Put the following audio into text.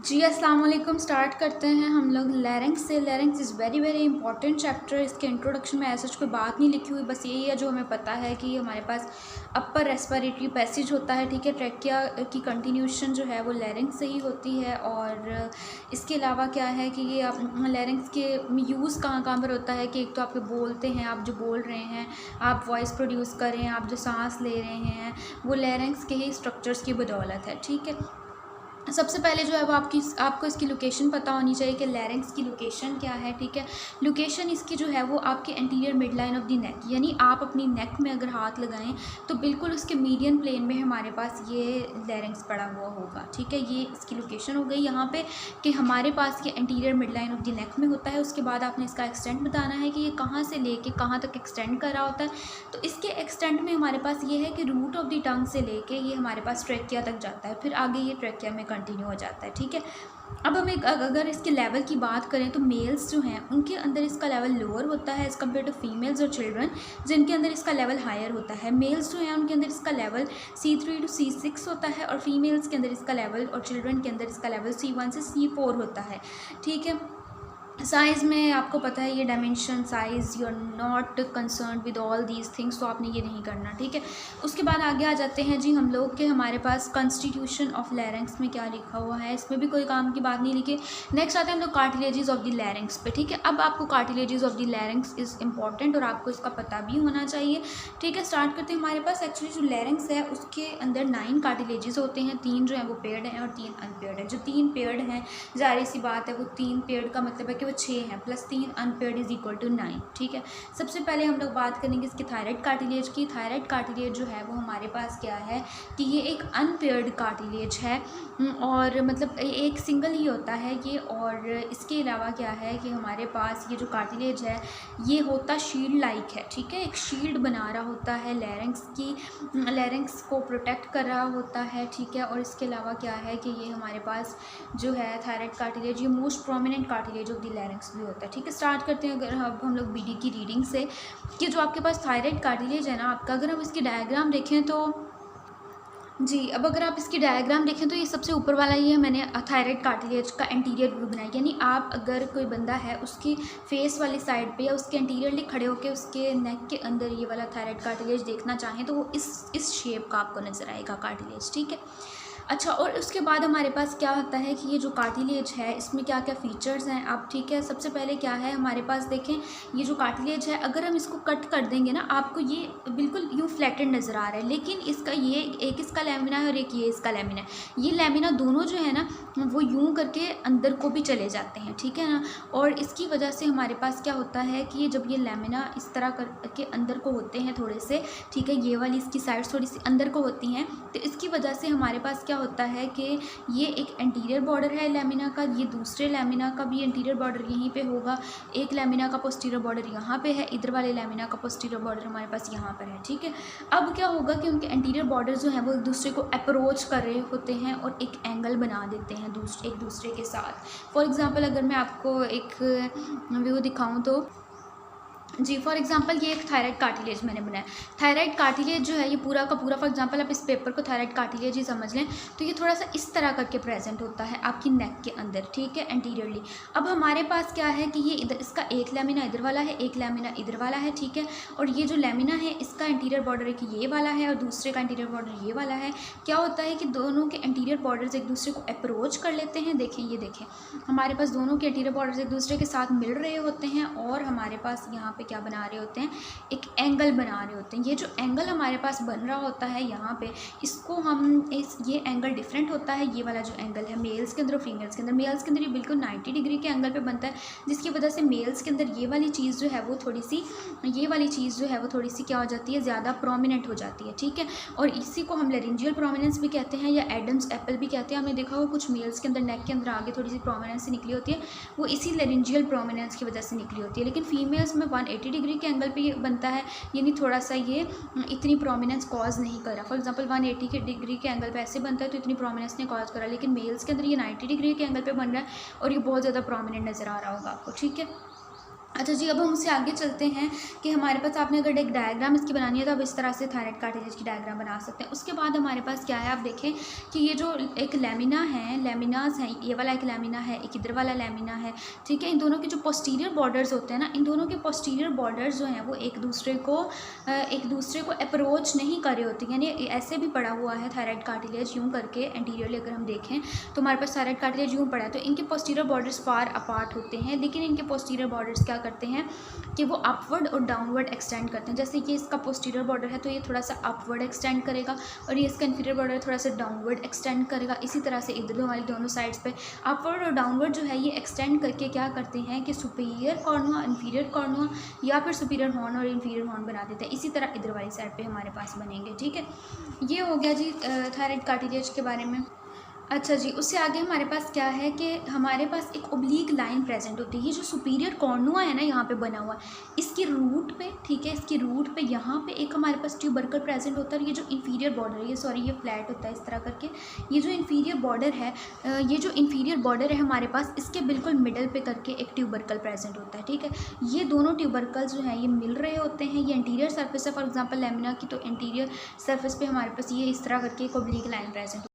जी अस्सलाम वालेकुम। स्टार्ट करते हैं हम लोग लैरिंक्स से। Larynx is very very important chapter. इसके इंट्रोडक्शन में ऐसा कोई बात नहीं लिखी हुई, बस यही है जो हमें पता है कि हमारे पास अपर रेस्पिरेटरी पैसेज होता है, ठीक है। ट्रैकिया की कंटिन्यूशन जो है वो लैरिंक्स से ही होती है। और इसके अलावा क्या है कि ये आप लैरिंक्स के यूज़ कहाँ कहाँ पर होता है कि एक तो आपके बोलते हैं, आप जो बोल रहे हैं, आप वॉइस प्रोड्यूस कर रहे हैं, आप जो सांस ले रहे हैं, वो लैरिंक्स के ही स्ट्रक्चर्स की बदौलत है, ठीक है। सबसे पहले जो है वो आपको इसकी लोकेशन पता होनी चाहिए कि लैरिंक्स की लोकेशन क्या है, ठीक है। लोकेशन इसकी जो है वो आपके anterior mid line of the neck, यानी आप अपनी नेक में अगर हाथ लगाएं तो बिल्कुल उसके मीडियन प्लेन में हमारे पास ये लैरिंक्स पड़ा हुआ होगा, ठीक है। ये इसकी लोकेशन हो गई यहाँ पे कि हमारे पास ये anterior mid line of the neck में होता है। उसके बाद आपने इसका एक्सटेंड बताना है कि ये कहाँ से लेके कहाँ तक एक्सटेंड कर रहा होता है। तो इसके एक्सटेंड में हमारे पास ये है कि रूट ऑफ द टंग से लेके ये हमारे पास ट्रैकिया तक जाता है, फिर आगे ये ट्रैकिया में कंटिन्यू हो जाता है, ठीक है। अब हम अगर इसके लेवल की बात करें तो मेल्स जो हैं उनके अंदर इसका लेवल लोअर होता है एज़ कम्पेयर टू फीमेल्स और चिल्ड्रन, जिनके अंदर इसका लेवल हायर होता है। मेल्स जो हैं उनके अंदर इसका लेवल C3 to C6 होता है और फीमेल्स के अंदर इसका लेवल और चिल्ड्रन के अंदर इसका लेवल C1 से C4 होता है, ठीक है। साइज़ में आपको पता है ये dimension size, you are not concern with all these things, तो आपने ये नहीं करना, ठीक है। उसके बाद आगे आ जाते हैं जी हम लोग के हमारे पास कॉन्स्टिट्यूशन ऑफ लैरिंक्स में क्या लिखा हुआ है, इसमें भी कोई काम की बात नहीं लिखी। नेक्स्ट आते हैं हम लोग कार्टिलेजेस ऑफ द लैरिंक्स पे, ठीक है। अब आपको cartilages of the larynx is important और आपको इसका पता भी होना चाहिए, ठीक है। स्टार्ट करते हैं। हमारे पास एक्चुअली जो लैरिंक्स है उसके अंदर 9 कार्टिलेजेस होते हैं, 3 जो है वो पेयर्ड हैं और 3 अनपेयर्ड है। जो 3 पेयर्ड हैं जाहिर सी बात है वो 3 पेयर्ड का मतलब है कि 6 हैं plus 3 unpaired is equal to 9, ठीक है। सबसे पहले हम लोग बात करेंगे इसकी थायराइड कार्टिलेज की। थायराइड कार्टिलेज जो है वो हमारे पास क्या है कि ये एक अनपेयर्ड कार्टिलेज है और मतलब एक सिंगल ही होता है ये। और इसके अलावा क्या है कि हमारे पास ये जो कार्टिलेज है ये होता शील्ड लाइक है, ठीक है। एक शील्ड बना रहा होता है लैरिंक्स की, लैरिंक्स को प्रोटेक्ट कर रहा होता है, ठीक है। और इसके अलावा क्या है कि ये हमारे पास जो है थायराइड कार्टिलेज ये most prominent cartilage of the larynx भी होता है, ठीक है। स्टार्ट करते हैं अगर अब हम लोग BD की रीडिंग से कि जो आपके पास थायराइड कार्टिलेज है ना आपका, अगर हम इसकी डायग्राम देखें तो जी, अब अगर आप इसकी डायग्राम देखें तो ये सबसे ऊपर वाला ये है मैंने थायराइड कार्टिलेज का एंटीरियर व्यू बनाया, यानी आप अगर कोई बंदा है उसकी फेस वाली साइड पे या उसके एंटीरियरली खड़े होकर उसके नेक के अंदर ये वाला थायराइड कार्टिलेज देखना चाहें तो वो इस शेप का आपको नज़र आएगा कार्टिलेज, ठीक है। अच्छा, और उसके बाद हमारे पास क्या होता है कि ये जो कार्टिलेज है इसमें क्या क्या फ़ीचर्स हैं आप, ठीक है। सबसे पहले क्या है हमारे पास देखें ये जो कार्टिलेज है अगर हम इसको कट कर देंगे ना आपको ये बिल्कुल यूँ फ्लैटेड नज़र आ रहा है, लेकिन इसका ये एक इसका लेमिना है और एक ये इसका लेमिना है। ये लेमिना दोनों जो है ना वो यूँ करके अंदर को भी चले जाते हैं, ठीक है ना। और इसकी वजह से हमारे पास क्या होता है कि जब ये लेमिना इस तरह करके अंदर को होते हैं थोड़े से, ठीक है, ये वाली इसकी साइड्स थोड़ी सी अंदर को होती हैं, तो इसकी वजह से हमारे पास क्या होता है कि ये एक एंटीरियर बॉर्डर है लेमिना का, ये दूसरे लेमिना का भी एंटीरियर बॉर्डर यहीं पे होगा। एक लेमिना का पोस्टीरियर बॉर्डर यहाँ पे है, इधर वाले लेमिना का पोस्टीरियर बॉर्डर हमारे पास यहाँ पर है, ठीक है। अब क्या होगा कि उनके एंटीरियर बॉर्डर जो हैं वो एक दूसरे को अप्रोच कर रहे होते हैं और एक एंगल बना देते हैं एक दूसरे के साथ। फॉर एग्ज़ाम्पल अगर मैं आपको एक व्यू दिखाऊँ तो जी, फॉर एग्जांपल ये एक थायराइड कार्टिलेज मैंने बनाया। थायराइड कार्टिलेज जो है ये पूरा का पूरा, फॉर एग्जांपल आप इस पेपर को थायराइड कार्टिलेज ही समझ लें तो ये थोड़ा सा इस तरह करके प्रेजेंट होता है आपकी नेक के अंदर, ठीक है, एंटीरियरली। अब हमारे पास क्या है कि ये इधर इसका एक लेमिना इधर वाला है, एक लेमिना इधर वाला है, ठीक है। और ये जो लेमिना है इसका एंटीरियर बॉर्डर एक ये वाला है और दूसरे का एंटीरियर बॉर्डर ये वाला है। क्या होता है कि दोनों के एंटीरियर बॉर्डर्स एक दूसरे को अप्रोच कर लेते हैं। देखें, ये देखें हमारे पास दोनों के एंटीरियर बॉर्डर्स एक दूसरे के साथ मिल रहे होते हैं और हमारे पास यहाँ पे क्या बना रहे होते हैं, एक एंगल बना रहे होते हैं। ये जो एंगल हमारे पास बन रहा होता है यहाँ पे, इसको हम ये एंगल डिफरेंट होता है। ये वाला जो एंगल है मेल्स के अंदर और फीमेल्स के अंदर, मेल्स के अंदर ये बिल्कुल 90 डिग्री के एंगल पे बनता है, जिसकी वजह से मेल्स के अंदर ये वाली चीज़ जो है वो थोड़ी सी क्या हो जाती है, ज़्यादा प्रोमिनेंट हो जाती है, ठीक है। और इसी को हम लेरिंजियल प्रोमिनेंस भी कहते हैं या एडम्स एप्पल भी कहते हैं। हमने देखा होगा कुछ मेल्स के अंदर नेक के अंदर आगे थोड़ी सी प्रोमिनेंस निकली होती है, वो इसी लेरिंजियल प्रोमिनेंस की वजह से निकली होती है। लेकिन फीमेल्स में 180 डिग्री के एंगल पे ये बनता है, यानी थोड़ा सा ये इतनी प्रोमिनेंस कॉज नहीं कर रहा। फॉर एग्जांपल 180 के डिग्री के एंगल पे ऐसे बनता है तो इतनी प्रोमिनेंस नहीं कॉज कर रहा, लेकिन मेल्स के अंदर ये 90 डिग्री के एंगल पे बन रहा है और ये बहुत ज़्यादा प्रोमिनेंट नज़र आ रहा होगा आपको, ठीक है। अच्छा जी, अब हम उससे आगे चलते हैं कि हमारे पास आपने अगर एक डायग्राम इसकी बनानी है तो आप इस तरह से थायराइड कार्टिलेज की डायग्राम बना सकते हैं। उसके बाद हमारे पास क्या है, आप देखें कि ये जो एक लेमिना है, लेमिनास हैं, ये वाला एक लेमिना है, एक इधर वाला लेमिना है, ठीक है। इन दोनों के जो पोस्टीरियर बॉर्डर्स होते हैं ना, इन दोनों के पोस्टीरियर बॉर्डर्स जो हैं वो एक दूसरे को अप्रोच नहीं कर रहे होते, यानी ऐसे भी पड़ा हुआ है थायराइड कार्टिलेज यूँ करके एंटीरियरली अगर हम देखें तो हमारे पास थायराइड कार्टिलेज यूँ पड़ा है, तो इनके पोस्टीरियर बॉर्डर्स फार अपार्ट होते हैं, लेकिन इनके पोस्टीरियर बॉर्डर्स क्या करते हैं कि वो अपवर्ड और डाउनवर्ड एक्सटेंड करते हैं। जैसे ये इसका पोस्टीरियर बॉर्डर है तो ये थोड़ा सा अपवर्ड एक्सटेंड करेगा और ये इसका इंफीरियर बॉर्डर थोड़ा सा डाउनवर्ड एक्सटेंड करेगा। इसी तरह से इधर हमारी दोनों साइड्स पे अपवर्ड और डाउनवर्ड जो है ये एक्सटेंड करके क्या करते हैं कि सुपीरियर कॉर्नुआ, इंफीरियर कॉर्नुआ या फिर सुपीरियर हॉर्न और इंफीरियर हॉर्न बना देते हैं। इसी तरह इधर वाली साइड पर हमारे पास बनेंगे, ठीक है। ये हो गया जी थायराइड कार्टिलेज के बारे में। अच्छा जी, उससे आगे हमारे पास क्या है कि हमारे पास एक ओब्लीक लाइन प्रेजेंट होती है। ये जो सुपीरियर कॉर्नुआ है ना यहाँ पे बना हुआ है, इसकी रूट पे, ठीक है, इसकी रूट पे यहाँ पे एक हमारे पास ट्यूबरकल प्रेजेंट होता है। और ये जो इंफीरियर बॉर्डर है, ये फ्लैट होता है इस तरह करके, ये जो इंफीरियर बॉर्डर है हमारे पास, इसके बिल्कुल मिडल पे करके एक ट्यूबरकल प्रेजेंट होता है, ठीक है। ये दोनों ट्यूबरकल्स जो हैं ये मिल रहे होते हैं। ये इंटीरियर सर्फेस है फॉर एग्जाम्पल लेमिना की, तो इंटीरियर सर्फेस पे हमारे पास ये इस तरह करके एक ओब्लीक लाइन प्रेजेंट